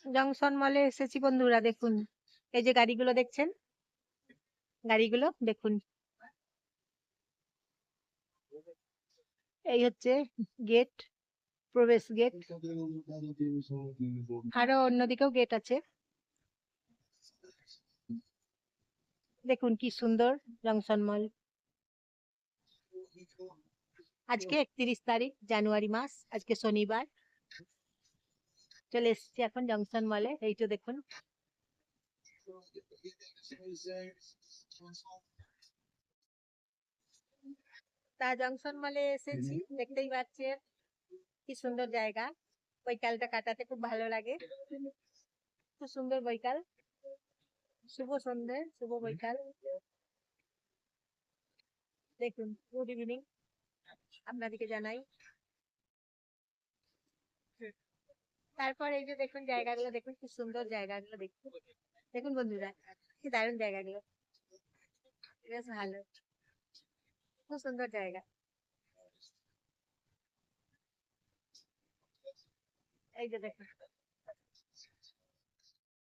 Junction মলে এসেছি বন্ধুরা, দেখুন এই যে গাড়িগুলো দেখছেন, গাড়িগুলো দেখুন। এই হচ্ছে গেট, প্রবেশ গেট। আরো অন্যদিকেও গেট আছে। দেখুন কি সুন্দর জংশন মল। আজকে 31 তারিখ জানুয়ারি মাস, আজকে শনিবার। চলে এসেছি এখন জংশন মলে, এই তো দেখুন। তা জংশন মলে এসেছি, দেখতেই পাচ্ছেন কি সুন্দর জায়গা। বৈকালটা কাটাতে খুব ভালো লাগে, খুব সুন্দর বৈকাল। শুভ সন্ধে, শুভ বৈকাল। দেখুন, গুড ইভিনিং আপনাদেরকে জানাই। তারপর এই যে দেখুন জায়গাগুলো, দেখুন কি সুন্দর জায়গাগুলো, দেখুন দেখুন বন্ধুরা, কি দারুণ জায়গাগুলো, বেশ ভালো, খুব সুন্দর জায়গা। এই যে দেখুন